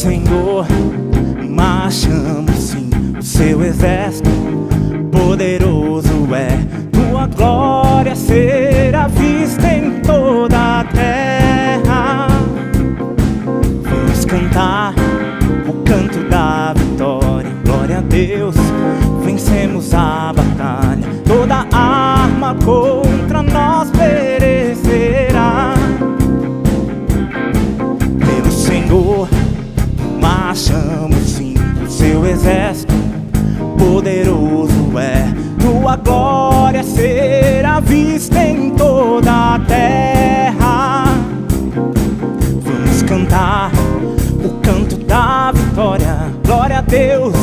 Senhor, marchamos sim, o seu exército poderoso é. Tua glória será vista em toda a terra. Vamos cantar o canto da vitória. Glória a Deus, vencemos a batalha. Toda arma contra nós perecerá. Pelo Senhor marchamos sim, o seu exército poderoso é. Tua glória será vista em toda a terra. Vamos cantar o canto da vitória. Glória a Deus,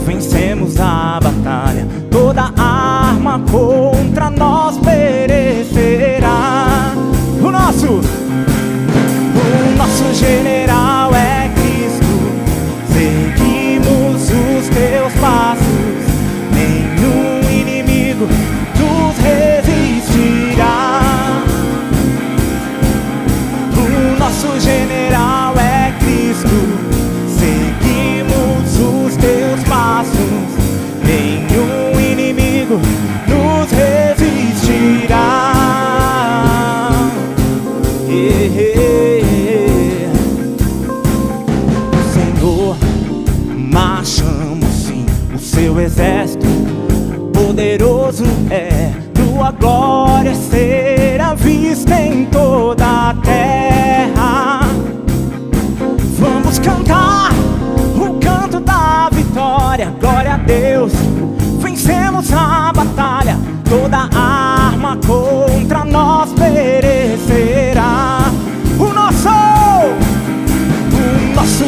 vencemos a batalha. Toda arma contra nós perecerá. O nosso general é Cristo. Seguimos os teus passos, nenhum inimigo nos resistirá. O nosso general é Cristo. Seguimos os teus passos, nenhum inimigo nos resistirá. Senhor, marchamos sim, o seu exército poderoso é. Tua glória será vista em toda a terra. Vamos cantar o canto da vitória. Glória a Deus, vencemos a batalha. Toda arma contra nós perecerá. O nosso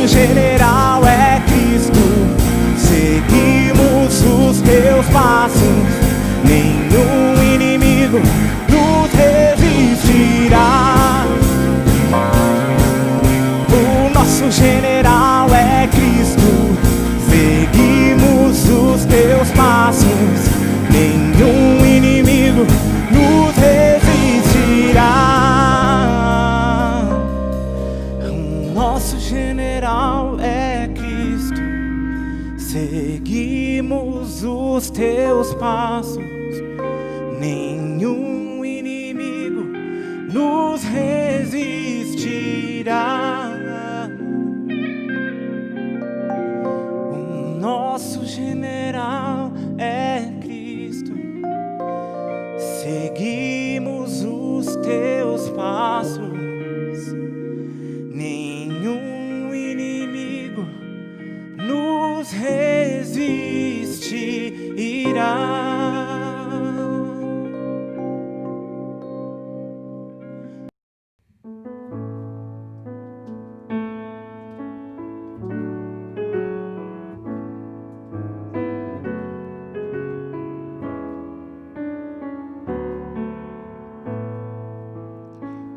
general é Cristo. Seguimos os teus passos, nenhum inimigo nos resistirá. O nosso general é Cristo. Seguimos os teus passos, nenhum inimigo nos resistirá. O nosso general é Cristo. Seguimos os teus passos, nenhum inimigo nos resistirá. O nosso general é Cristo. Seguimos os teus passos, nenhum inimigo nos resistirá.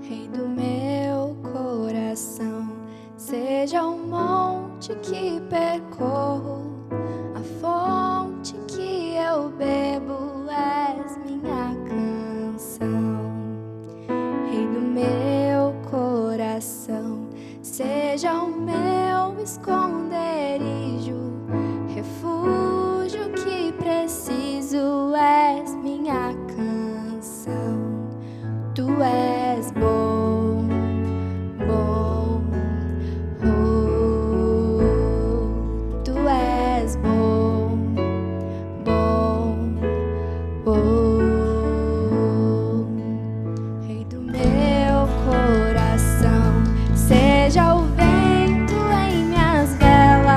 Rei do meu coração, seja o monte que percorro, a fonte que eu bebo, és minha canção. Rei do meu coração, seja o meu esconderijo, refúgio que preciso, és minha canção. Tu és bom, bom, oh. Tu és bom, bom, oh. Rei do meu coração, seja o vento em minhas velas,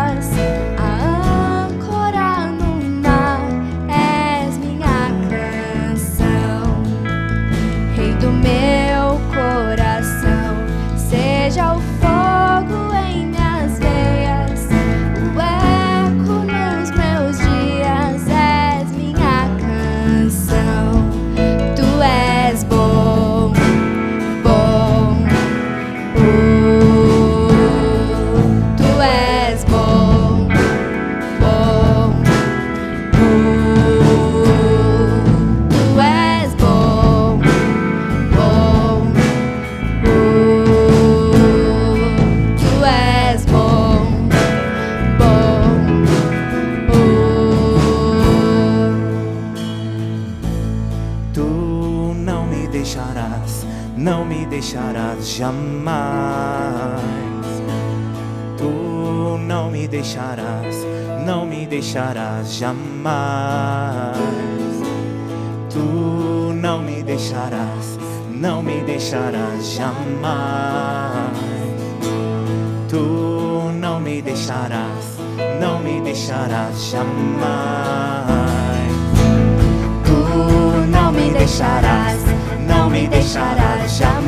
deixarás jamais. Tu não me deixarás, não me deixarás jamais. Tu não me deixarás, não me deixarás jamais. Tu não me deixarás, não me deixarás jamais. Tu não me deixarás, não me deixarás jamais.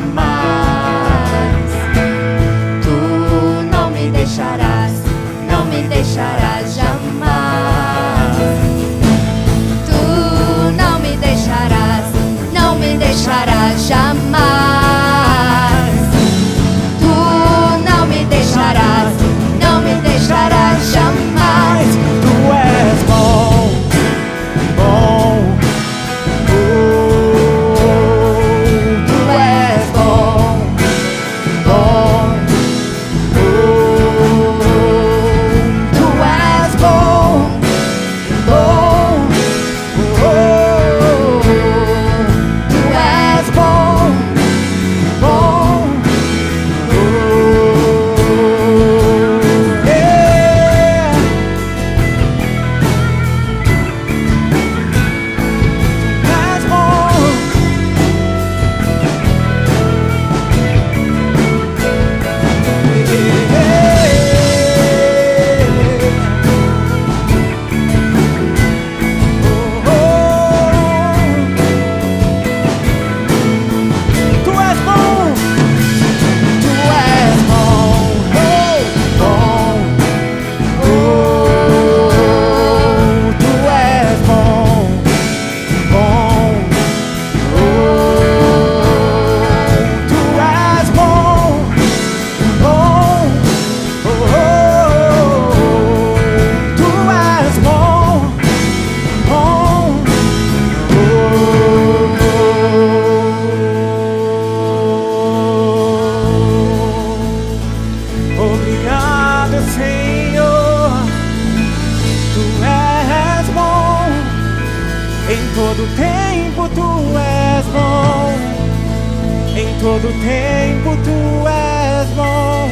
Tu não me deixarás, não me deixarás jamais. Tu não me deixarás, não me deixarás jamais. Tu não me deixarás, não me deixarás jamais. Tu és bom, bom. Tu és bom, bom. Tu és bom, bom. Tu és bom, bom. Obrigado, Senhor, Tu és bom. Em todo tempo Tu és bom. Em todo tempo Tu és bom.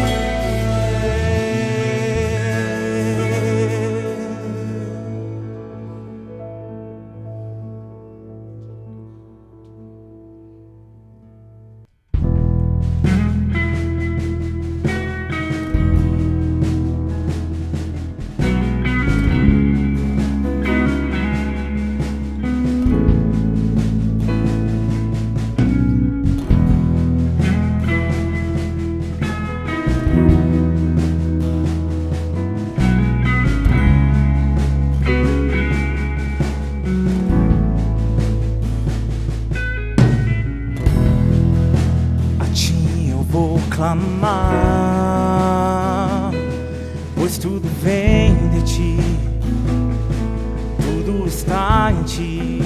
Vou clamar, pois tudo vem de Ti, tudo está em Ti.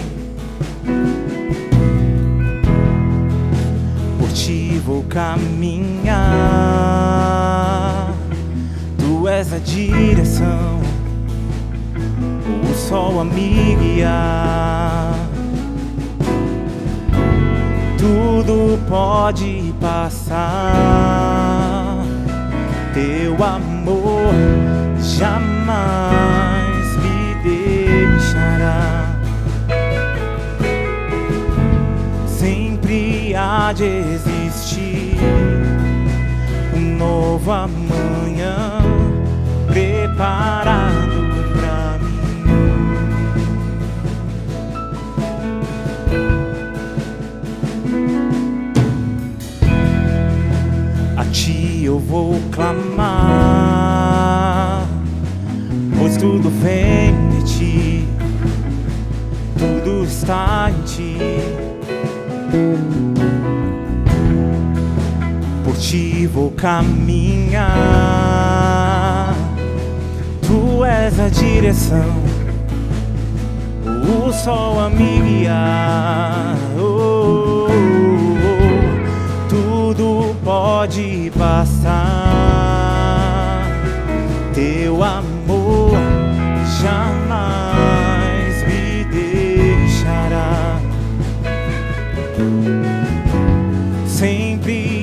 Por Ti vou caminhar, Tu és a direção, o sol a me guiar. Tudo pode passar, Teu amor jamais me deixará. Sempre há de existir um novo amanhã preparado pra mim. A Ti eu vou clamar, pois tudo vem de Ti, tudo está em Ti. Por Ti vou caminhar, Tu és a direção, o sol a me guiar. Tudo pode passar, Teu amor jamais me deixará. Sempre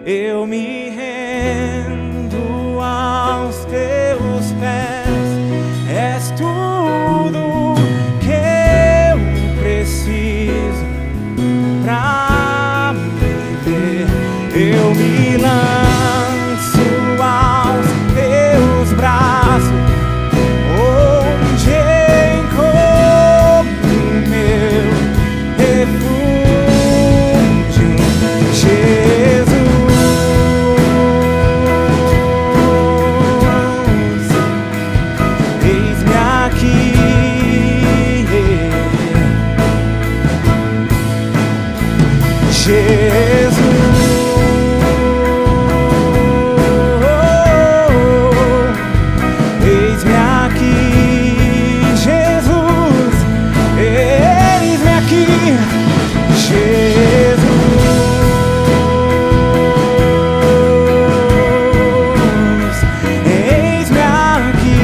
eu me rendo aos teus pés. És tudo que eu preciso pra viver. Eu me lanço aos teus braços, onde encontro meu refúgio, Jesus. Eis-me aqui, Jesus. Eis-me aqui, Jesus. Eis-me aqui, Jesus. Eis-me aqui,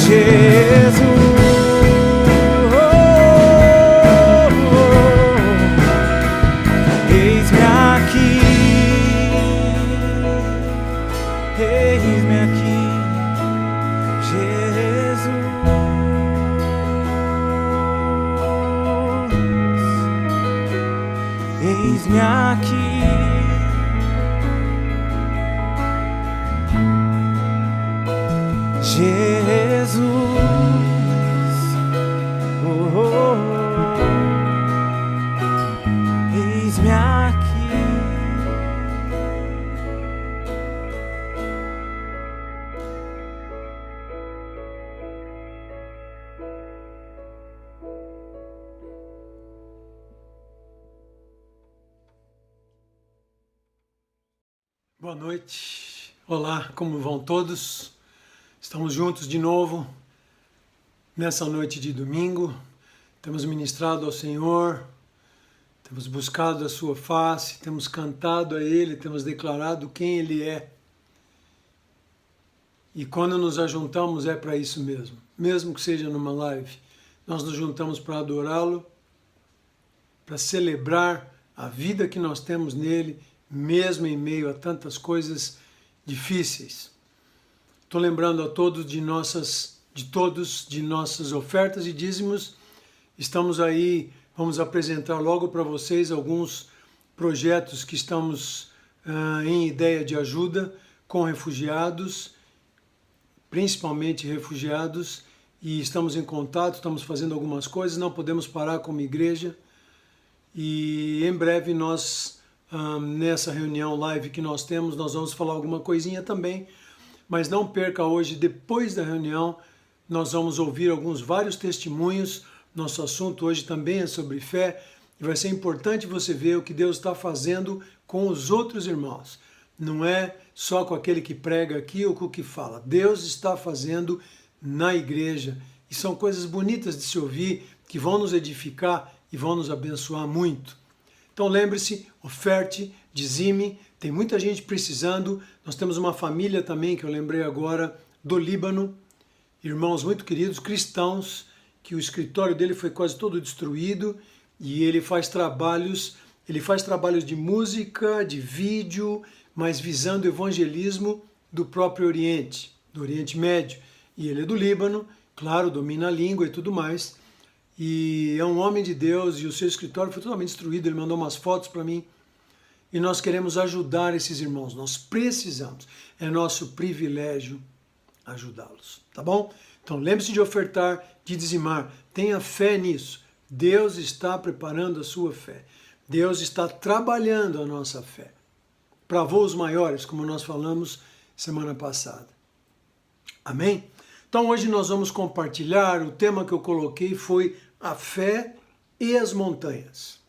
Jesus. Eis-me aqui, eis-me aqui, Jesus. Eis-me aqui, Jesus. Eis-me aqui. Boa noite, olá, como vão todos? Estamos juntos de novo nessa noite de domingo. Temos ministrado ao Senhor, temos buscado a sua face, temos cantado a Ele, temos declarado quem Ele é. E quando nos ajuntamos é para isso mesmo que seja numa live. Nós nos juntamos para adorá-lo, para celebrar a vida que nós temos nele, mesmo em meio a tantas coisas difíceis. Estou lembrando a todos de nossas ofertas e dízimos. Estamos aí, vamos apresentar logo para vocês alguns projetos que estamos em ideia de ajuda com refugiados, principalmente refugiados, e estamos em contato, estamos fazendo algumas coisas, não podemos parar como igreja, e em breve nós, nessa reunião live que nós temos, nós vamos falar alguma coisinha também, mas não perca hoje, depois da reunião, nós vamos ouvir vários testemunhos. Nosso assunto hoje também é sobre fé, e vai ser importante você ver o que Deus está fazendo com os outros irmãos. Não é só com aquele que prega aqui ou com o que fala. Deus está fazendo na igreja, e são coisas bonitas de se ouvir, que vão nos edificar e vão nos abençoar muito. Então lembre-se, oferte, dizime, tem muita gente precisando. Nós temos uma família também, que eu lembrei agora, do Líbano, irmãos muito queridos, cristãos, que o escritório dele foi quase todo destruído, e ele faz trabalhos de música, de vídeo, mas visando o evangelismo do próprio Oriente, do Oriente Médio. E ele é do Líbano, claro, domina a língua e tudo mais, e é um homem de Deus, e o seu escritório foi totalmente destruído. Ele mandou umas fotos para mim, e nós queremos ajudar esses irmãos, nós precisamos, é nosso privilégio ajudá-los, tá bom? Então lembre-se de ofertar, de dizimar, tenha fé nisso. Deus está preparando a sua fé, Deus está trabalhando a nossa fé, para voos maiores, como nós falamos semana passada. Amém? Então hoje nós vamos compartilhar, o tema que eu coloquei foi a fé e as montanhas.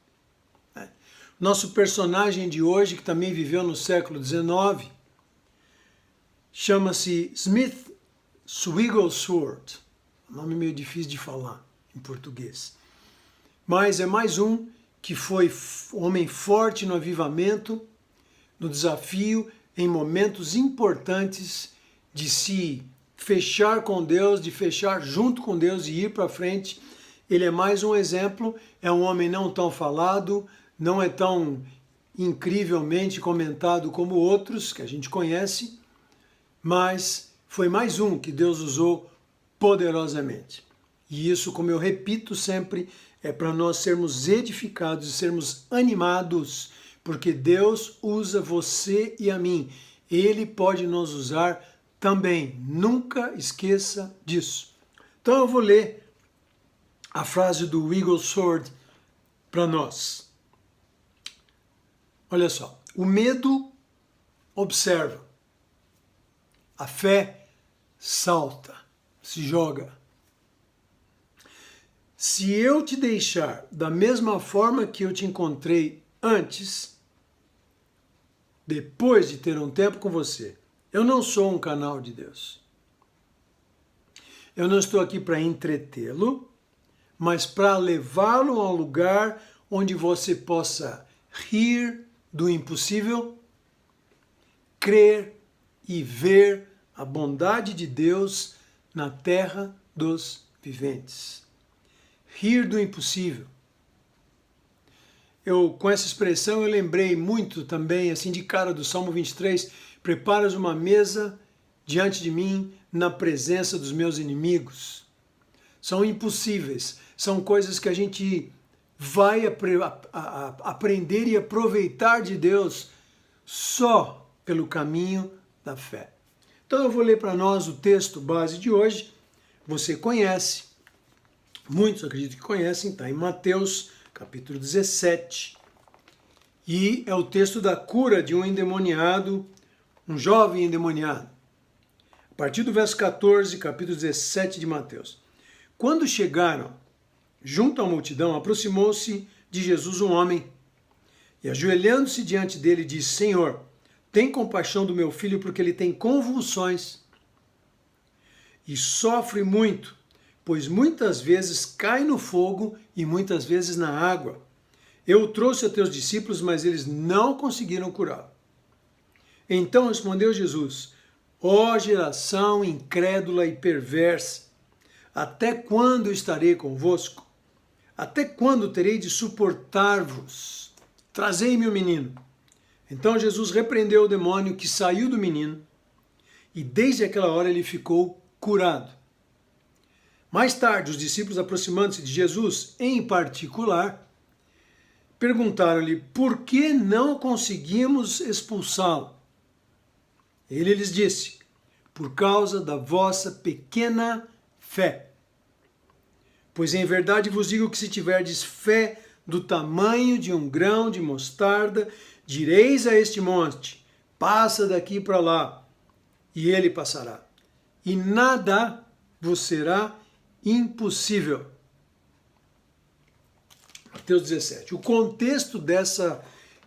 Nosso personagem de hoje, que também viveu no século XIX, chama-se Smith Wigglesworth. Nome meio difícil de falar em português. Mas é mais um que foi homem forte no avivamento, no desafio, em momentos importantes de se fechar com Deus, de fechar junto com Deus e ir para frente. ele é mais um exemplo, é um homem não tão falado, não é tão incrivelmente comentado como outros que a gente conhece, mas foi mais um que Deus usou poderosamente. E isso, como eu repito sempre, é para nós sermos edificados e sermos animados, porque Deus usa você e a mim. Ele pode nos usar também. Nunca esqueça disso. Então eu vou ler a frase do Wigglesworth para nós. Olha só. O medo observa. A fé salta, se joga. Se eu te deixar da mesma forma que eu te encontrei antes, depois de ter um tempo com você, eu não sou um canal de Deus. Eu não estou aqui para entretê-lo, mas para levá-lo a um lugar onde você possa rir do impossível, crer e ver a bondade de Deus na terra dos viventes. Rir do impossível. Com essa expressão eu lembrei muito também, assim de cara, do Salmo 23, preparas uma mesa diante de mim na presença dos meus inimigos. São impossíveis, são coisas que a gente vai aprender e aproveitar de Deus só pelo caminho da fé. Então eu vou ler para nós o texto base de hoje. Você conhece, muitos acredito que conhecem, está em Mateus capítulo 17. E é o texto da cura de um endemoniado, um jovem endemoniado. A partir do verso 14, capítulo 17 de Mateus. Quando chegaram junto à multidão, aproximou-se de Jesus um homem e, ajoelhando-se diante dele, disse: Senhor, tem compaixão do meu filho, porque ele tem convulsões e sofre muito, pois muitas vezes cai no fogo e muitas vezes na água. Eu o trouxe a teus discípulos, mas eles não conseguiram curá-lo. Então respondeu Jesus: Ó geração incrédula e perversa, até quando estarei convosco? Até quando terei de suportar-vos? Trazei-me o menino. Então Jesus repreendeu o demônio que saiu do menino, e desde aquela hora ele ficou curado. Mais tarde, os discípulos, aproximando-se de Jesus, em particular, perguntaram-lhe por que não conseguimos expulsá-lo. Ele lhes disse: por causa da vossa pequena fé. Pois em verdade vos digo que se tiverdes fé do tamanho de um grão de mostarda, direis a este monte: passa daqui para lá, e ele passará. E nada vos será impossível. Mateus 17. O contexto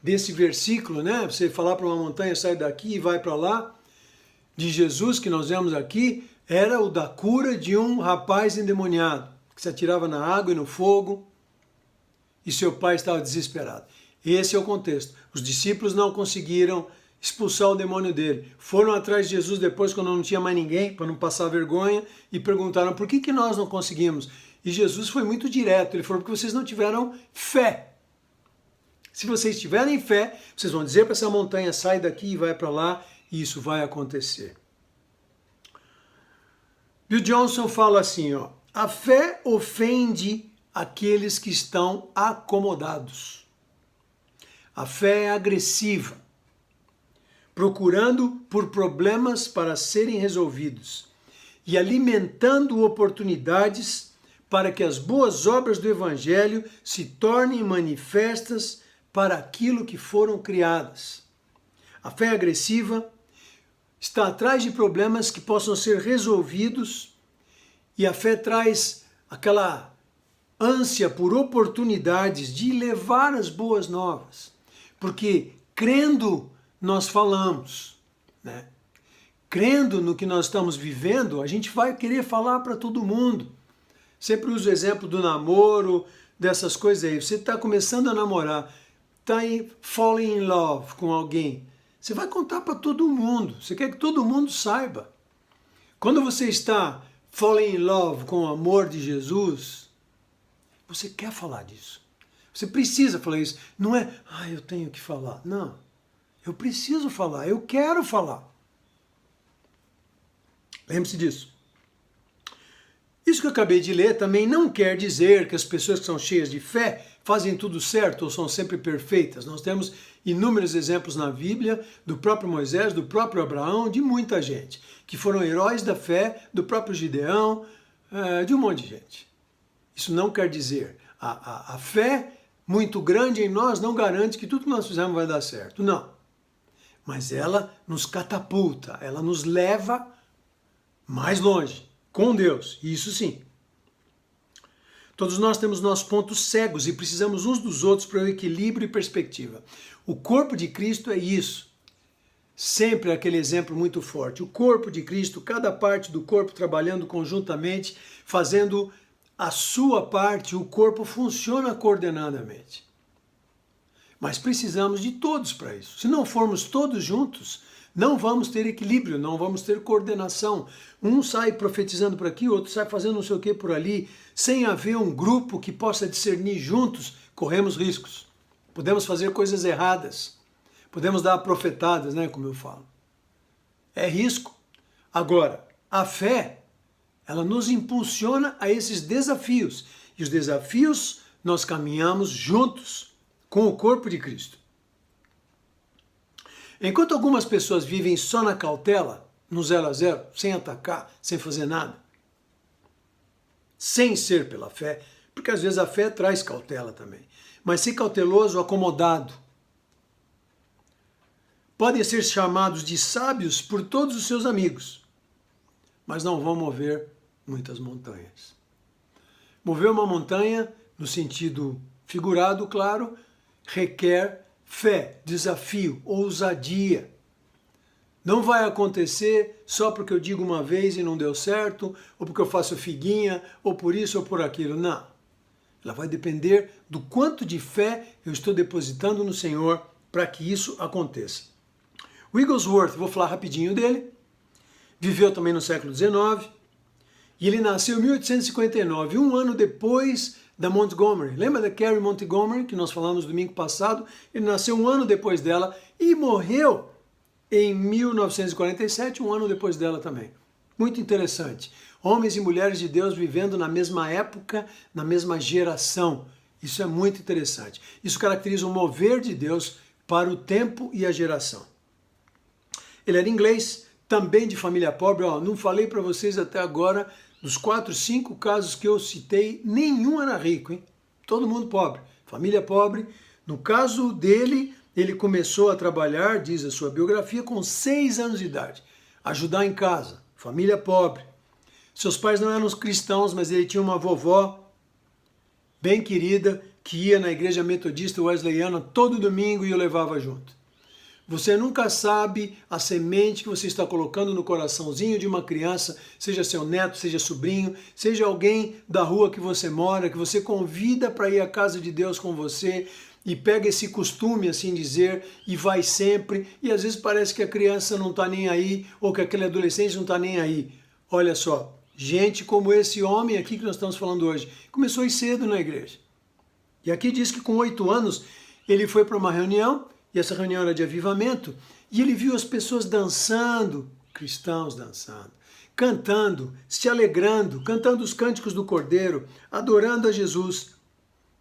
desse versículo, né? Você falar para uma montanha, sai daqui e vai para lá, de Jesus, que nós vemos aqui, era o da cura de um rapaz endemoniado, que se atirava na água e no fogo, e seu pai estava desesperado. Esse é o contexto. Os discípulos não conseguiram expulsar o demônio dele. Foram atrás de Jesus depois, quando não tinha mais ninguém, para não passar vergonha, e perguntaram: por que nós não conseguimos? E Jesus foi muito direto. Ele falou: porque vocês não tiveram fé. Se vocês tiverem fé, vocês vão dizer para essa montanha: sai daqui e vai para lá, e isso vai acontecer. Bill Johnson fala assim, ó: a fé ofende aqueles que estão acomodados. A fé é agressiva, procurando por problemas para serem resolvidos e alimentando oportunidades para que as boas obras do Evangelho se tornem manifestas para aquilo que foram criadas. A fé agressiva está atrás de problemas que possam ser resolvidos, e a fé traz aquela ânsia por oportunidades de levar as boas novas, porque crendo nós falamos, né? Crendo no que nós estamos vivendo, a gente vai querer falar para todo mundo. Sempre uso o exemplo do namoro, dessas coisas aí. Você está começando a namorar, está falling in love com alguém, você vai contar para todo mundo, você quer que todo mundo saiba. Quando você está falling in love com o amor de Jesus, Você quer falar disso. Você precisa falar isso. Não é, eu tenho que falar. Não. Eu preciso falar, eu quero falar. Lembre-se disso. Isso que eu acabei de ler também não quer dizer que as pessoas que são cheias de fé fazem tudo certo ou são sempre perfeitas. Nós temos inúmeros exemplos na Bíblia, do próprio Moisés, do próprio Abraão, de muita gente, que foram heróis da fé, do próprio Gideão, de um monte de gente. Isso não quer dizer, a fé muito grande em nós não garante que tudo que nós fizermos vai dar certo, não. Mas ela nos catapulta, ela nos leva mais longe, com Deus, isso sim. Todos nós temos nossos pontos cegos e precisamos uns dos outros para o equilíbrio e perspectiva. O corpo de Cristo é isso. Sempre aquele exemplo muito forte. O corpo de Cristo, cada parte do corpo trabalhando conjuntamente, fazendo a sua parte, o corpo funciona coordenadamente. Mas precisamos de todos para isso. Se não formos todos juntos, não vamos ter equilíbrio, não vamos ter coordenação. Um sai profetizando por aqui, o outro sai fazendo não sei o que por ali. Sem haver um grupo que possa discernir juntos, corremos riscos. Podemos fazer coisas erradas. Podemos dar profetadas, como eu falo. É risco. Agora, a fé, ela nos impulsiona a esses desafios. E os desafios nós caminhamos juntos com o corpo de Cristo. Enquanto algumas pessoas vivem só na cautela, no 0 a 0, sem atacar, sem fazer nada, sem ser pela fé, porque às vezes a fé traz cautela também, mas ser cauteloso, acomodado. Podem ser chamados de sábios por todos os seus amigos, mas não vão mover muitas montanhas. Mover uma montanha, no sentido figurado, claro, requer fé, desafio, ousadia. Não vai acontecer só porque eu digo uma vez e não deu certo, ou porque eu faço figuinha, ou por isso ou por aquilo. Não. Ela vai depender do quanto de fé eu estou depositando no Senhor para que isso aconteça. Wigglesworth, vou falar rapidinho dele, viveu também no século XIX, e ele nasceu em 1859, um ano depois da Montgomery. Lembra da Carrie Montgomery, que nós falamos domingo passado? Ele nasceu um ano depois dela e morreu em 1947, um ano depois dela também. Muito interessante. Homens e mulheres de Deus vivendo na mesma época, na mesma geração. Isso é muito interessante. Isso caracteriza o mover de Deus para o tempo e a geração. Ele era inglês, também de família pobre. Não falei para vocês até agora, dos 4, 5 casos que eu citei, nenhum era rico, hein? Todo mundo pobre, família pobre. No caso dele, ele começou a trabalhar, diz a sua biografia, com 6 anos de idade. Ajudar em casa, família pobre. Seus pais não eram cristãos, mas ele tinha uma vovó bem querida que ia na igreja metodista wesleyana todo domingo e o levava junto. Você nunca sabe a semente que você está colocando no coraçãozinho de uma criança, seja seu neto, seja sobrinho, seja alguém da rua que você mora, que você convida para ir à casa de Deus com você e pega esse costume, assim dizer, e vai sempre, e às vezes parece que a criança não está nem aí, ou que aquele adolescente não está nem aí. Olha só, gente como esse homem aqui que nós estamos falando hoje, começou a ir cedo na igreja. E aqui diz que com 8 anos ele foi para uma reunião, e essa reunião era de avivamento, e ele viu as pessoas dançando, cristãos dançando, cantando, se alegrando, cantando os cânticos do Cordeiro, adorando a Jesus.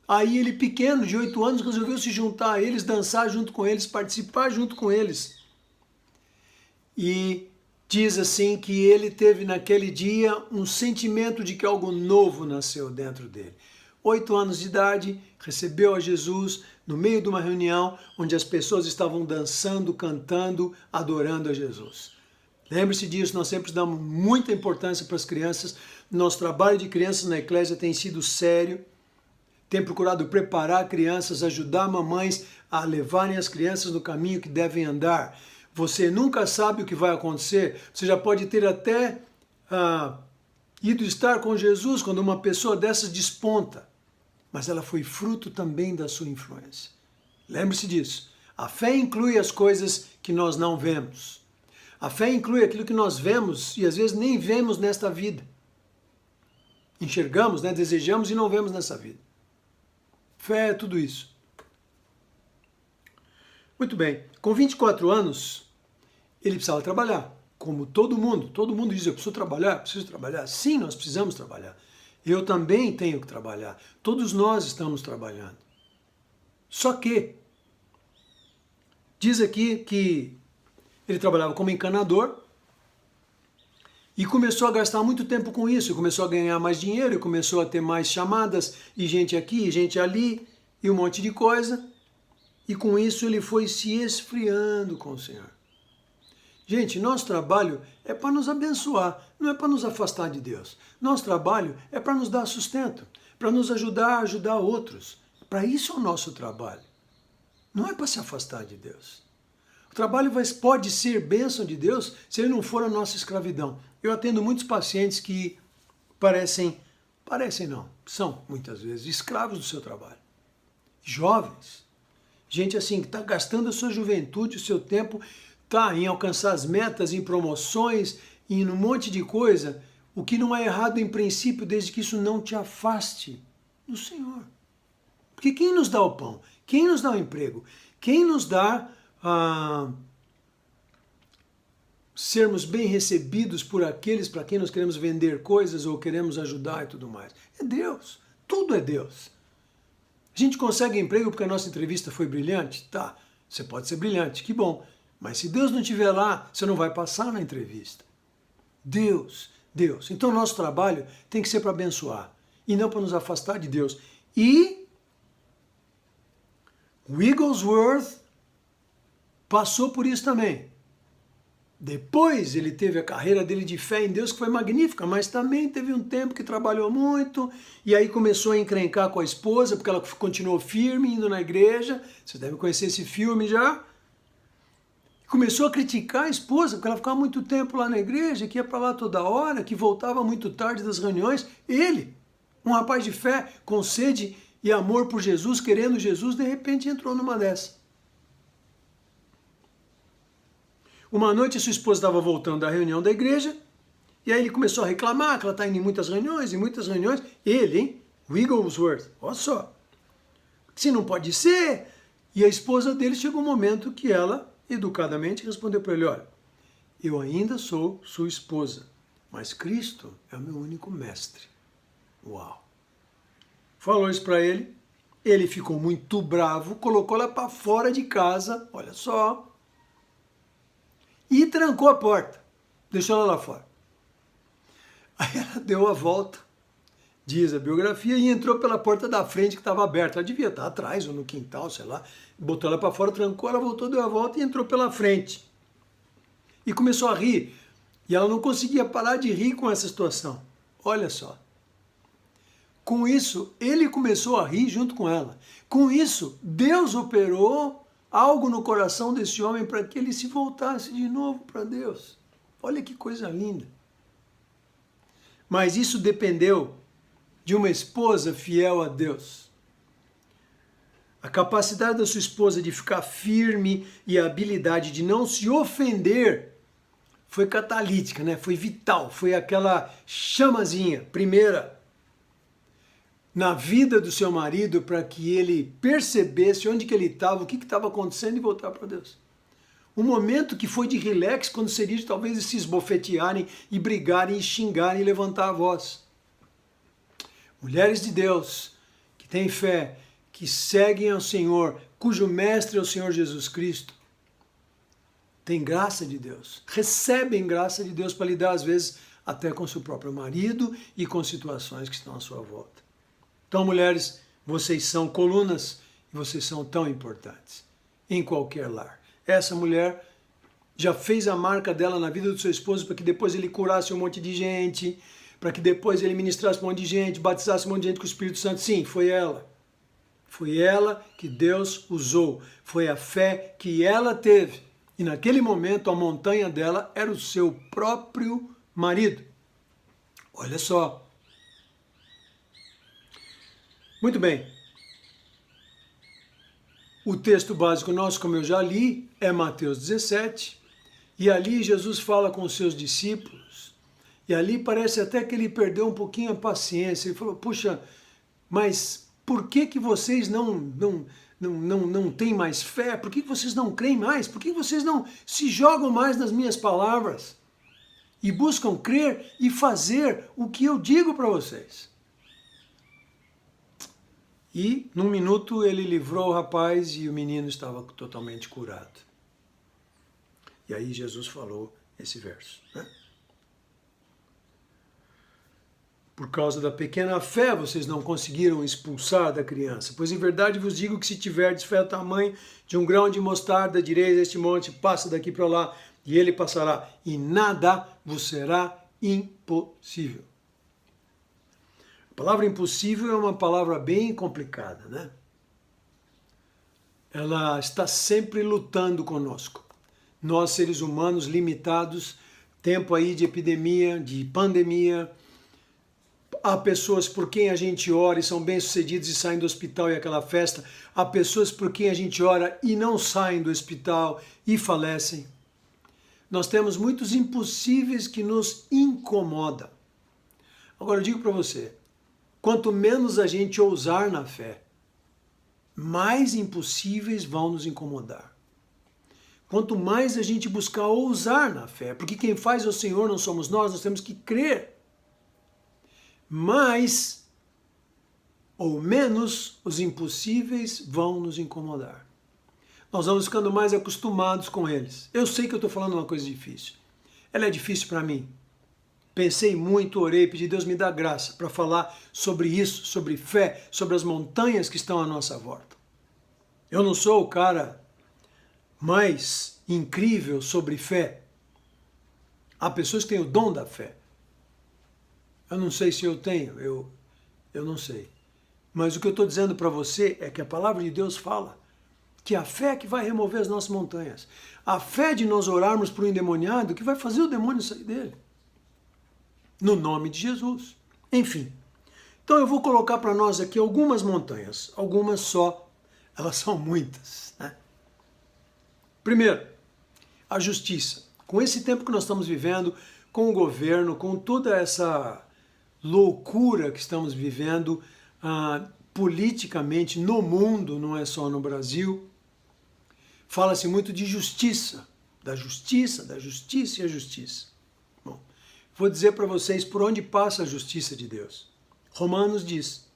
Aí ele, pequeno, de 8 anos, resolveu se juntar a eles, dançar junto com eles, participar junto com eles. E diz assim que ele teve naquele dia um sentimento de que algo novo nasceu dentro dele. 8 anos de idade, recebeu a Jesus no meio de uma reunião onde as pessoas estavam dançando, cantando, adorando a Jesus. Lembre-se disso, nós sempre damos muita importância para as crianças. Nosso trabalho de crianças na Eclésia tem sido sério. Tem procurado preparar crianças, ajudar mamães a levarem as crianças no caminho que devem andar. Você nunca sabe o que vai acontecer. Você já pode ter até ido estar com Jesus quando uma pessoa dessas desponta. Mas ela foi fruto também da sua influência. Lembre-se disso. A fé inclui as coisas que nós não vemos. A fé inclui aquilo que nós vemos e às vezes nem vemos nesta vida. Enxergamos, desejamos e não vemos nessa vida. Fé é tudo isso. Muito bem, com 24 anos, ele precisava trabalhar, como todo mundo diz, eu preciso trabalhar, sim, nós precisamos trabalhar, eu também tenho que trabalhar, todos nós estamos trabalhando, só que, diz aqui que ele trabalhava como encanador, e começou a gastar muito tempo com isso, começou a ganhar mais dinheiro, começou a ter mais chamadas, e gente aqui, e gente ali, e um monte de coisa, e com isso ele foi se esfriando com o Senhor. Gente, nosso trabalho é para nos abençoar, não é para nos afastar de Deus. Nosso trabalho é para nos dar sustento, para nos ajudar a ajudar outros. Para isso é o nosso trabalho. Não é para se afastar de Deus. O trabalho pode ser bênção de Deus se ele não for a nossa escravidão. Eu atendo muitos pacientes que são muitas vezes escravos do seu trabalho. Jovens, gente assim que está gastando a sua juventude, o seu tempo, está em alcançar as metas, em promoções, em um monte de coisa, o que não é errado em princípio, desde que isso não te afaste do Senhor. Porque quem nos dá o pão? Quem nos dá o emprego? Quem nos dá sermos bem recebidos por aqueles para quem nós queremos vender coisas ou queremos ajudar e tudo mais? É Deus. Tudo é Deus. A gente consegue emprego porque a nossa entrevista foi brilhante? Tá, você pode ser brilhante, que bom. Mas se Deus não estiver lá, você não vai passar na entrevista. Deus. Então o nosso trabalho tem que ser para abençoar e não para nos afastar de Deus. E Wigglesworth passou por isso também. Depois ele teve a carreira dele de fé em Deus, que foi magnífica, mas também teve um tempo que trabalhou muito, e aí começou a encrencar com a esposa, porque ela continuou firme, indo na igreja. Vocês devem conhecer esse filme já. Começou a criticar a esposa, porque ela ficava muito tempo lá na igreja, que ia para lá toda hora, que voltava muito tarde das reuniões. Ele, um rapaz de fé, com sede e amor por Jesus, querendo Jesus, de repente entrou numa dessa. Uma noite sua esposa estava voltando da reunião da igreja, e aí ele começou a reclamar que ela está indo em muitas reuniões, Ele, hein? Wigglesworth, olha só. Se não pode ser. E a esposa dele chegou um momento que ela, educadamente, respondeu para ele, olha, eu ainda sou sua esposa, mas Cristo é o meu único mestre. Uau! Falou isso para ele, ele ficou muito bravo, colocou ela para fora de casa, olha só, e trancou a porta, deixou ela lá fora. Aí ela deu a volta, diz a biografia, e entrou pela porta da frente que estava aberta. Ela devia estar atrás ou no quintal, sei lá. Botou ela para fora, trancou, ela voltou, deu a volta e entrou pela frente. E começou a rir. E ela não conseguia parar de rir com essa situação. Olha só. Com isso, ele começou a rir junto com ela. Com isso, Deus operou algo no coração desse homem para que ele se voltasse de novo para Deus. Olha que coisa linda. Mas isso dependeu de uma esposa fiel a Deus. A capacidade da sua esposa de ficar firme e a habilidade de não se ofender foi catalítica, né? Foi vital, foi aquela chamazinha primeira na vida do seu marido para que ele percebesse onde que ele estava, o que estava acontecendo e voltar para Deus. Um momento que foi de relax, quando seria de talvez se esbofetearem e brigarem e xingarem e levantar a voz. Mulheres de Deus, que têm fé, que seguem ao Senhor, cujo mestre é o Senhor Jesus Cristo, têm graça de Deus, recebem graça de Deus para lidar às vezes até com seu próprio marido e com situações que estão à sua volta. Então, mulheres, vocês são colunas e vocês são tão importantes em qualquer lar. Essa mulher já fez a marca dela na vida do seu esposo para que depois ele curasse um monte de gente, para que depois ele ministrasse um monte de gente, batizasse um monte de gente com o Espírito Santo. Sim, foi ela. Foi ela que Deus usou. Foi a fé que ela teve. E naquele momento a montanha dela era o seu próprio marido. Olha só. Muito bem. O texto básico nosso, como eu já li, é Mateus 17. E ali Jesus fala com os seus discípulos. E ali parece até que ele perdeu um pouquinho a paciência. Ele falou, puxa, mas Por que vocês não têm mais fé? Por que vocês não creem mais? Por que vocês não se jogam mais nas minhas palavras? E buscam crer e fazer o que eu digo para vocês. E, num minuto, ele livrou o rapaz e o menino estava totalmente curado. E aí Jesus falou esse verso, né? Por causa da pequena fé, vocês não conseguiram expulsar da criança. Pois em verdade vos digo que se tiverdes fé tamanho de um grão de mostarda, direis a este monte, passa daqui para lá, e ele passará, e nada vos será impossível. A palavra impossível é uma palavra bem complicada, né? Ela está sempre lutando conosco. Nós, seres humanos limitados, tempo aí de epidemia, de pandemia, há pessoas por quem a gente ora e são bem-sucedidos e saem do hospital e aquela festa. Há pessoas por quem a gente ora e não saem do hospital e falecem. Nós temos muitos impossíveis que nos incomodam. Agora eu digo para você, quanto menos a gente ousar na fé, mais impossíveis vão nos incomodar. Quanto mais a gente buscar ousar na fé, porque quem faz é o Senhor, não somos nós temos que crer. Mais ou menos os impossíveis vão nos incomodar. Nós vamos ficando mais acostumados com eles. Eu sei que eu estou falando uma coisa difícil. Ela é difícil para mim. Pensei muito, orei, pedi Deus me dá graça para falar sobre isso, sobre fé, sobre as montanhas que estão à nossa volta. Eu não sou o cara mais incrível sobre fé. Há pessoas que têm o dom da fé. Eu não sei se eu tenho, eu não sei. Mas o que eu estou dizendo para você é que a palavra de Deus fala que a fé é que vai remover as nossas montanhas. A fé de nós orarmos por um endemoniado que vai fazer o demônio sair dele. No nome de Jesus. Enfim. Então eu vou colocar para nós aqui algumas montanhas. Algumas só. Elas são muitas, né? Primeiro, a justiça. Com esse tempo que nós estamos vivendo, com o governo, com toda essa loucura que estamos vivendo politicamente no mundo, não é só no Brasil. Fala-se muito de justiça, da justiça, da justiça e a justiça. Bom, vou dizer para vocês por onde passa a justiça de Deus. Romanos diz: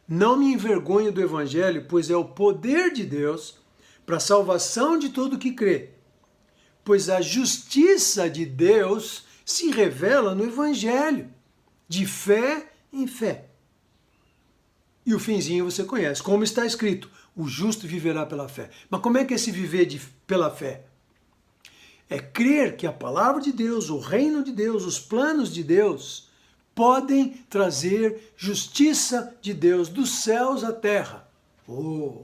não me envergonho do Evangelho, pois é o poder de Deus para a salvação de todo que crê. Pois a justiça de Deus se revela no Evangelho, de fé em fé. E o finzinho você conhece, como está escrito, o justo viverá pela fé. Mas como é que é esse viver pela fé? É crer que a palavra de Deus, o reino de Deus, os planos de Deus, podem trazer justiça de Deus dos céus à terra. Oh!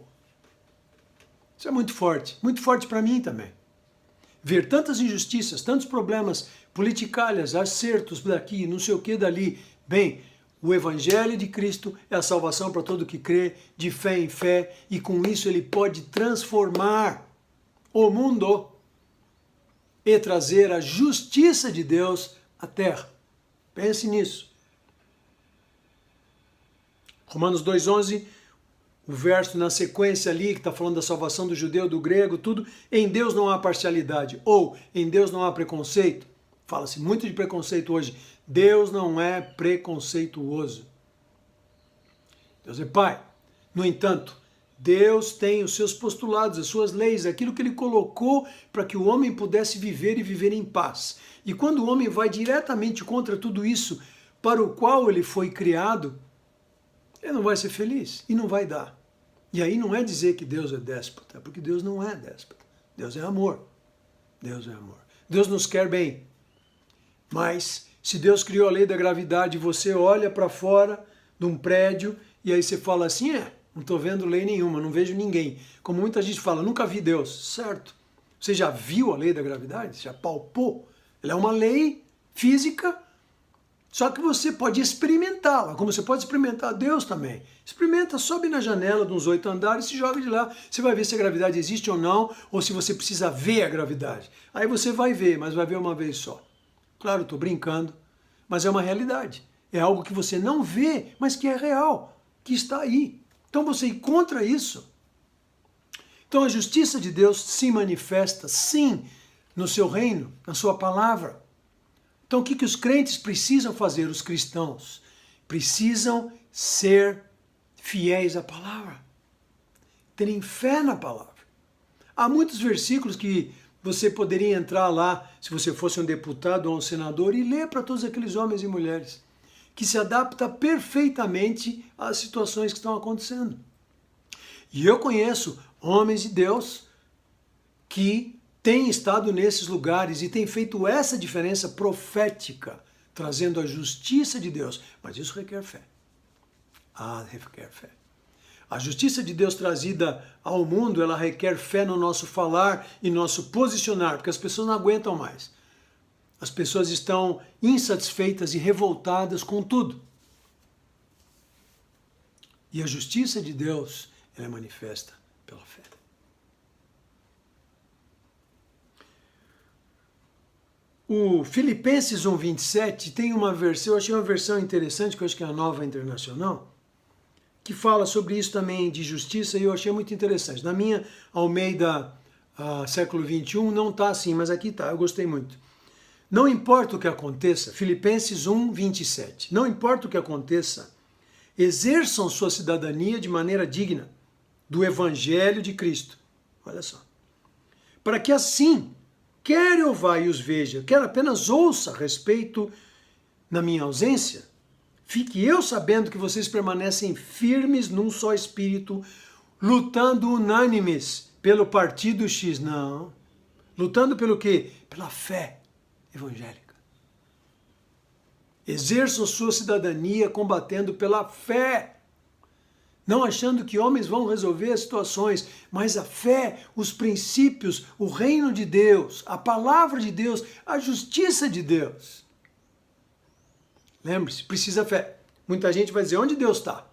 Isso é muito forte para mim também. Ver tantas injustiças, tantos problemas, politicalhas, acertos daqui, não sei o que dali. Bem, o Evangelho de Cristo é a salvação para todo que crê, de fé em fé, e com isso ele pode transformar o mundo e trazer a justiça de Deus à terra. Pense nisso. Romanos 2,11, o verso na sequência ali, que está falando da salvação do judeu, do grego, tudo, em Deus não há parcialidade, ou em Deus não há preconceito. Fala-se muito de preconceito hoje. Deus não é preconceituoso. Deus é Pai. No entanto, Deus tem os seus postulados, as suas leis, aquilo que Ele colocou para que o homem pudesse viver e viver em paz. E quando o homem vai diretamente contra tudo isso para o qual ele foi criado, ele não vai ser feliz e não vai dar. E aí não é dizer que Deus é déspota, porque Deus não é déspota. Deus é amor. Deus é amor. Deus nos quer bem. Mas se Deus criou a lei da gravidade, você olha para fora de um prédio e aí você fala assim, não estou vendo lei nenhuma, não vejo ninguém. Como muita gente fala, nunca vi Deus. Certo. Você já viu a lei da gravidade? Já palpou? Ela é uma lei física, só que você pode experimentá-la, como você pode experimentar Deus também. Experimenta, sobe na janela de uns 8 andares e se joga de lá. Você vai ver se a gravidade existe ou não, ou se você precisa ver a gravidade. Aí você vai ver, mas vai ver uma vez só. Claro, estou brincando, mas é uma realidade. É algo que você não vê, mas que é real, que está aí. Então você ir contra isso. Então a justiça de Deus se manifesta, sim, no seu reino, na sua palavra. Então o que os crentes precisam fazer, os cristãos? Precisam ser fiéis à palavra. Terem fé na palavra. Há muitos versículos que você poderia entrar lá, se você fosse um deputado ou um senador, e ler para todos aqueles homens e mulheres que se adaptam perfeitamente às situações que estão acontecendo. E eu conheço homens de Deus que têm estado nesses lugares e têm feito essa diferença profética, trazendo a justiça de Deus. Mas isso requer fé. Requer fé. A justiça de Deus trazida ao mundo, ela requer fé no nosso falar e nosso posicionar, porque as pessoas não aguentam mais. As pessoas estão insatisfeitas e revoltadas com tudo. E a justiça de Deus, ela é manifesta pela fé. O Filipenses 1:27 tem uma versão, eu achei uma versão interessante, que eu acho que é a Nova Internacional, que fala sobre isso também de justiça, e eu achei muito interessante. Na minha Almeida século 21 não está assim, mas aqui está, eu gostei muito. Não importa o que aconteça, Filipenses 1:27, não importa o que aconteça, exerçam sua cidadania de maneira digna do Evangelho de Cristo. Olha só. Para que assim, quer eu vá e os veja, quer apenas ouça a respeito na minha ausência, fique eu sabendo que vocês permanecem firmes num só espírito, lutando unânimes pelo partido X. Não. Lutando pelo quê? Pela fé evangélica. Exerçam sua cidadania combatendo pela fé. Não achando que homens vão resolver as situações, mas a fé, os princípios, o reino de Deus, a palavra de Deus, a justiça de Deus. Lembre-se, precisa fé. Muita gente vai dizer, onde Deus está?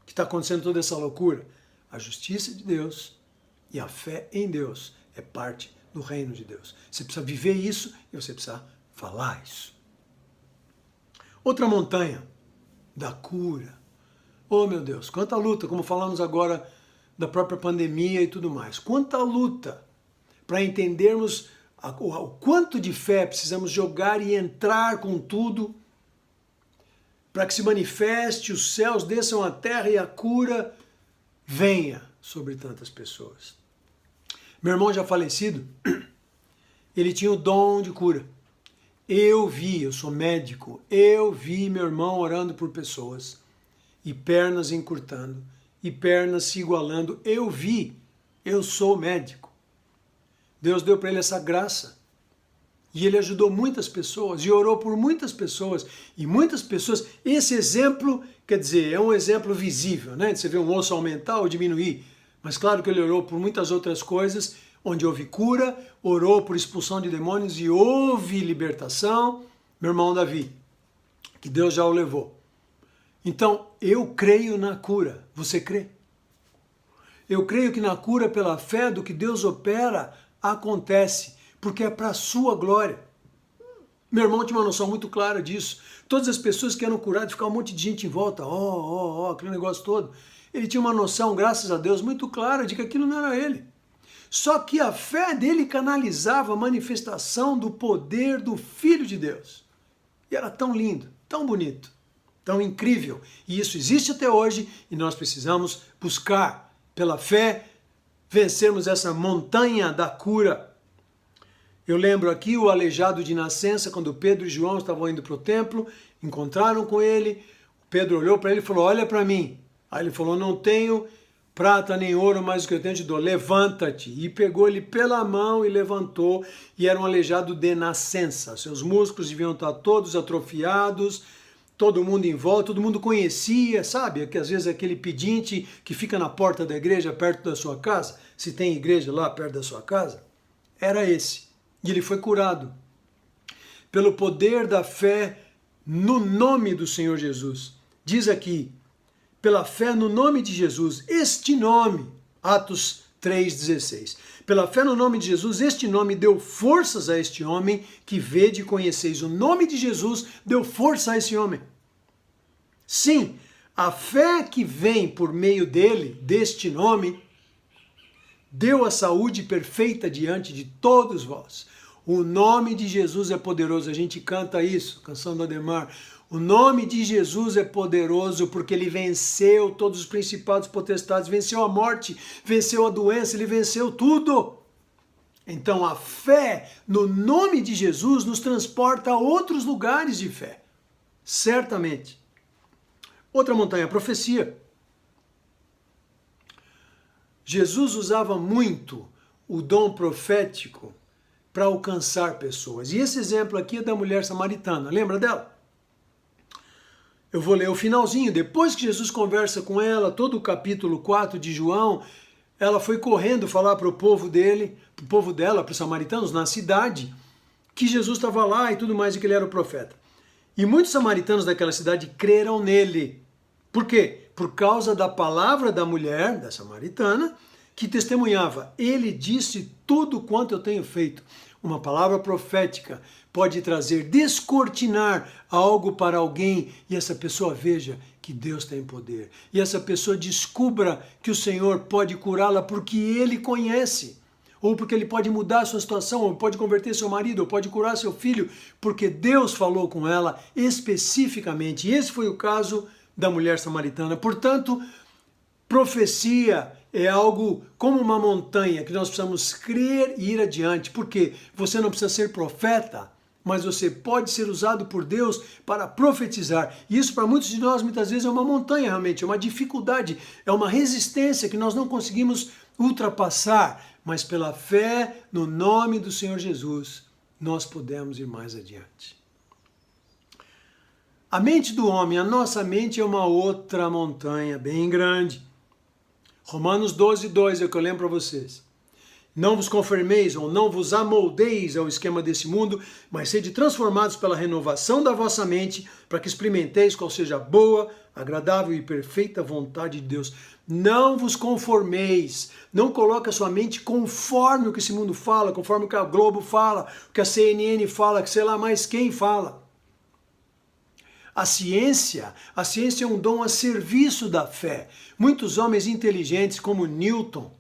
Que está acontecendo toda essa loucura? A justiça de Deus e a fé em Deus é parte do reino de Deus. Você precisa viver isso e você precisa falar isso. Outra montanha da cura. Oh meu Deus, quanta luta, como falamos agora da própria pandemia e tudo mais. Quanta luta para entendermos o quanto de fé precisamos jogar e entrar com tudo para que se manifeste, os céus desçam à terra e a cura venha sobre tantas pessoas. Meu irmão já falecido, ele tinha o dom de cura. Eu sou médico, eu vi meu irmão orando por pessoas, e pernas encurtando, e pernas se igualando. Eu vi, eu sou médico. Deus deu para ele essa graça. E ele ajudou muitas pessoas, e orou por muitas pessoas. E muitas pessoas, esse exemplo, quer dizer, é um exemplo visível, né? Você vê um osso aumentar ou diminuir. Mas claro que ele orou por muitas outras coisas, onde houve cura, orou por expulsão de demônios e houve libertação. Meu irmão Davi, que Deus já o levou. Então, eu creio na cura. Você crê? Eu creio que na cura, pela fé do que Deus opera, acontece, porque é para a sua glória. Meu irmão tinha uma noção muito clara disso. Todas as pessoas que eram curadas, ficava um monte de gente em volta, aquele negócio todo. Ele tinha uma noção, graças a Deus, muito clara de que aquilo não era ele. Só que a fé dele canalizava a manifestação do poder do Filho de Deus. E era tão lindo, tão bonito, tão incrível. E isso existe até hoje e nós precisamos buscar, pela fé, vencermos essa montanha da cura. Eu lembro aqui o aleijado de nascença, quando Pedro e João estavam indo para o templo, encontraram com ele, Pedro olhou para ele e falou, olha para mim. Aí ele falou, não tenho prata nem ouro, mas o que eu tenho te dou, levanta-te. E pegou ele pela mão e levantou, e era um aleijado de nascença. Seus músculos deviam estar todos atrofiados, todo mundo em volta, todo mundo conhecia, sabe? Que às vezes aquele pedinte que fica na porta da igreja, perto da sua casa, se tem igreja lá perto da sua casa, era esse. E ele foi curado pelo poder da fé no nome do Senhor Jesus. Diz aqui, pela fé no nome de Jesus, este nome, Atos 3,16. Pela fé no nome de Jesus, este nome deu forças a este homem que vede e conheceis. O nome de Jesus deu força a esse homem. Sim, A fé que vem por meio dele, deste nome, deu a saúde perfeita diante de todos vós. O nome de Jesus é poderoso. A gente canta isso, canção do Ademar. O nome de Jesus é poderoso porque ele venceu todos os principados e potestades, venceu a morte, venceu a doença, ele venceu tudo. Então a fé no nome de Jesus nos transporta a outros lugares de fé, certamente. Outra montanha, a profecia. Jesus usava muito o dom profético para alcançar pessoas. E esse exemplo aqui é da mulher samaritana, lembra dela? Eu vou ler o finalzinho. Depois que Jesus conversa com ela, todo o capítulo 4 de João, ela foi correndo falar para o povo dele, para o povo dela, para os samaritanos, na cidade, que Jesus estava lá e tudo mais, e que ele era o profeta. E muitos samaritanos daquela cidade creram nele. Por quê? Por causa da palavra da mulher, da samaritana, que testemunhava: ele disse tudo quanto eu tenho feito. Uma palavra profética pode trazer, descortinar algo para alguém e essa pessoa veja que Deus tem poder. E essa pessoa descubra que o Senhor pode curá-la porque ele conhece. Ou porque ele pode mudar a sua situação, ou pode converter seu marido, ou pode curar seu filho, porque Deus falou com ela especificamente. E esse foi o caso da mulher samaritana. Portanto, profecia é algo como uma montanha que nós precisamos crer e ir adiante. Porque você não precisa ser profeta, mas você pode ser usado por Deus para profetizar. E isso para muitos de nós muitas vezes é uma montanha realmente, é uma dificuldade, é uma resistência que nós não conseguimos ultrapassar. Mas pela fé no nome do Senhor Jesus, nós podemos ir mais adiante. A mente do homem, a nossa mente é uma outra montanha bem grande. Romanos 12:2 é o que eu lembro para vocês. Não vos conformeis ou não vos amoldeis ao esquema desse mundo, mas sede transformados pela renovação da vossa mente, para que experimenteis qual seja a boa, agradável e perfeita vontade de Deus. Não vos conformeis, não coloque a sua mente conforme o que esse mundo fala, conforme o que a Globo fala, o que a CNN fala, que sei lá mais quem fala. A ciência é um dom a serviço da fé. Muitos homens inteligentes como Newton,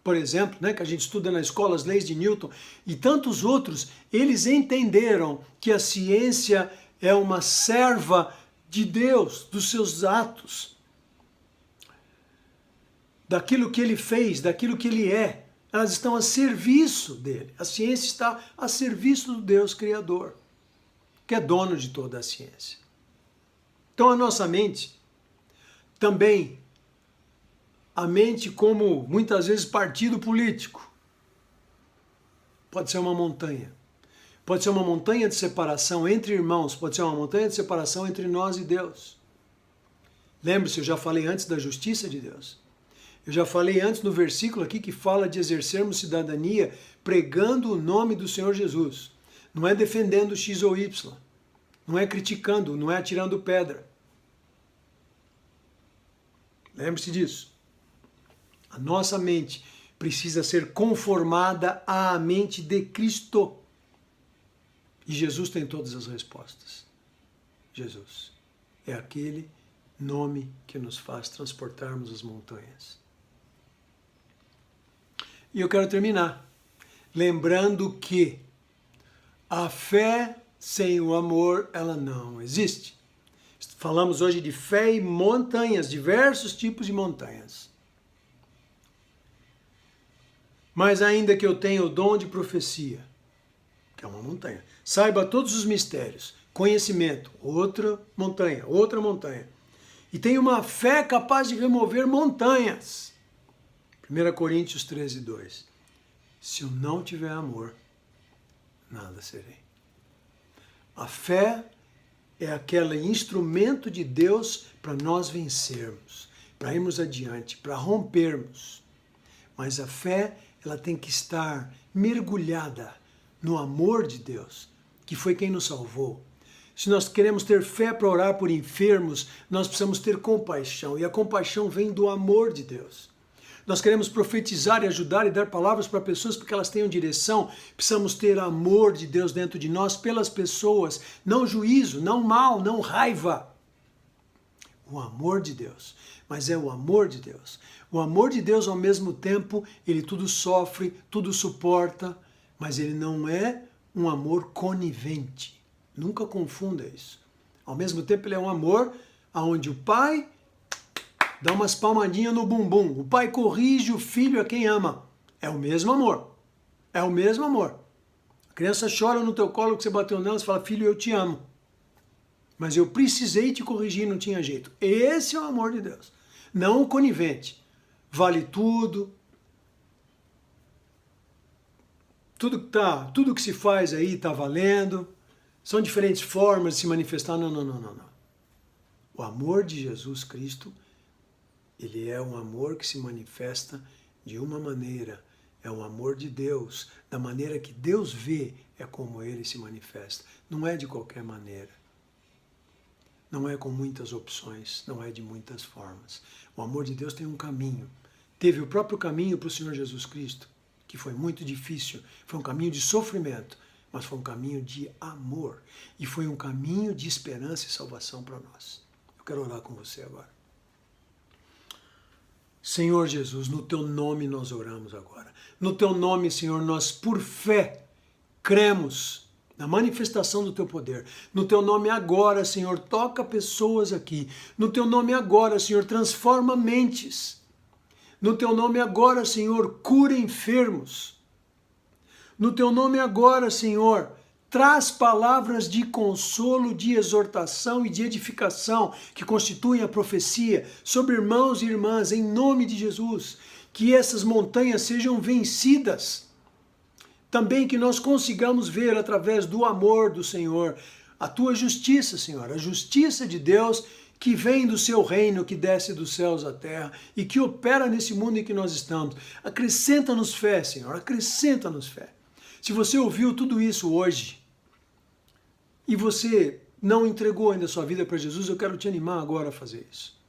por exemplo, né, que a gente estuda na escola as leis de Newton, e tantos outros, eles entenderam que a ciência é uma serva de Deus, dos seus atos, daquilo que ele fez, daquilo que ele é. Elas estão a serviço dele. A ciência está a serviço do Deus Criador, que é dono de toda a ciência. Então a nossa mente, também a mente como muitas vezes partido político, pode ser uma montanha. Pode ser uma montanha de separação entre irmãos, pode ser uma montanha de separação entre nós e Deus. Lembre-se, eu já falei antes da justiça de Deus. Eu já falei antes no versículo aqui que fala de exercermos cidadania pregando o nome do Senhor Jesus. Não é defendendo X ou Y. Não é criticando, não é atirando pedra. Lembre-se disso. A nossa mente precisa ser conformada à mente de Cristo. E Jesus tem todas as respostas. Jesus é aquele nome que nos faz transportarmos as montanhas. E eu quero terminar lembrando que a fé sem o amor, ela não existe. Falamos hoje de fé e montanhas, diversos tipos de montanhas. Mas ainda que eu tenha o dom de profecia, que é uma montanha, saiba todos os mistérios, conhecimento, outra montanha, e tenha uma fé capaz de remover montanhas. 1 Coríntios 13:2. Se eu não tiver amor, nada serei. A fé é aquele instrumento de Deus para nós vencermos, para irmos adiante, para rompermos. Mas a fé, ela tem que estar mergulhada no amor de Deus, que foi quem nos salvou. Se nós queremos ter fé para orar por enfermos, nós precisamos ter compaixão. E a compaixão vem do amor de Deus. Nós queremos profetizar e ajudar e dar palavras para pessoas para que elas tenham direção. Precisamos ter amor de Deus dentro de nós pelas pessoas. Não juízo, não mal, não raiva. o amor de Deus. Mas é o amor de Deus. O amor de Deus, ao mesmo tempo, ele tudo sofre, tudo suporta, mas ele não é um amor conivente. Nunca confunda isso. Ao mesmo tempo, ele é um amor onde o pai dá umas palmadinhas no bumbum. O pai corrige o filho a quem ama. É o mesmo amor. É o mesmo amor. A criança chora no teu colo que você bateu nela, você fala, filho, eu te amo. Mas eu precisei te corrigir, não tinha jeito. Esse é o amor de Deus. Não o conivente. Vale tudo. Tudo que se faz aí está valendo. São diferentes formas de se manifestar. Não. O amor de Jesus Cristo, ele é um amor que se manifesta de uma maneira. É o amor de Deus. Da maneira que Deus vê, é como ele se manifesta. Não é de qualquer maneira. Não é com muitas opções. Não é de muitas formas. O amor de Deus tem um caminho. Teve o próprio caminho para o Senhor Jesus Cristo, que foi muito difícil. Foi um caminho de sofrimento, mas foi um caminho de amor. E foi um caminho de esperança e salvação para nós. Eu quero orar com você agora. Senhor Jesus, no teu nome nós oramos agora. No teu nome, Senhor, nós por fé cremos na manifestação do teu poder. No teu nome agora, Senhor, toca pessoas aqui. No teu nome agora, Senhor, transforma mentes. No teu nome agora, Senhor, cura enfermos. No teu nome agora, Senhor, traz palavras de consolo, de exortação e de edificação que constituem a profecia sobre irmãos e irmãs, em nome de Jesus. Que essas montanhas sejam vencidas. Também que nós consigamos ver através do amor do Senhor a tua justiça, Senhor, a justiça de Deus que vem do seu reino, que desce dos céus à terra e que opera nesse mundo em que nós estamos. Acrescenta-nos fé, Senhor, acrescenta-nos fé. Se você ouviu tudo isso hoje e você não entregou ainda a sua vida para Jesus, eu quero te animar agora a fazer isso.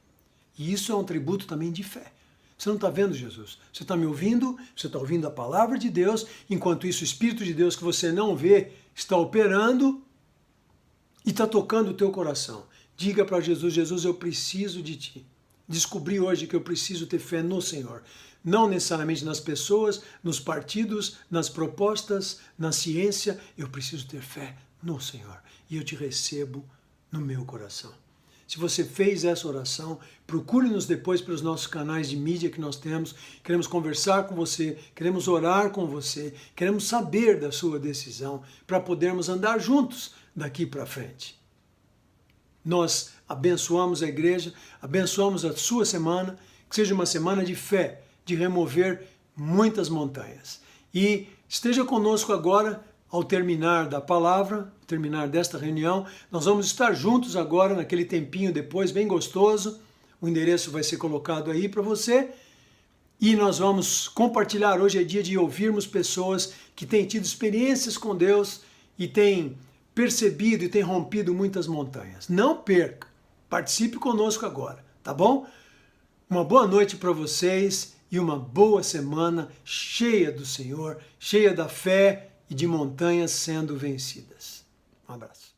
E isso é um tributo também de fé. Você não está vendo Jesus, você está me ouvindo, você está ouvindo a palavra de Deus, enquanto isso o Espírito de Deus que você não vê está operando e está tocando o teu coração. Diga para Jesus, Jesus, eu preciso de ti. Descobri hoje que eu preciso ter fé no Senhor. Não necessariamente nas pessoas, nos partidos, nas propostas, na ciência. Eu preciso ter fé no Senhor. E eu te recebo no meu coração. Se você fez essa oração, procure-nos depois pelos nossos canais de mídia que nós temos. Queremos conversar com você, queremos orar com você, queremos saber da sua decisão para podermos andar juntos daqui para frente. Nós abençoamos a igreja, abençoamos a sua semana, que seja uma semana de fé, de remover muitas montanhas. E esteja conosco agora, ao terminar da palavra, terminar desta reunião, nós vamos estar juntos agora, naquele tempinho depois, bem gostoso. O endereço vai ser colocado aí para você. E nós vamos compartilhar, hoje é dia de ouvirmos pessoas que têm tido experiências com Deus e têm percebido e têm rompido muitas montanhas. Não perca, participe conosco agora, tá bom? Uma boa noite para vocês e uma boa semana cheia do Senhor, cheia da fé e de montanhas sendo vencidas. Um abraço.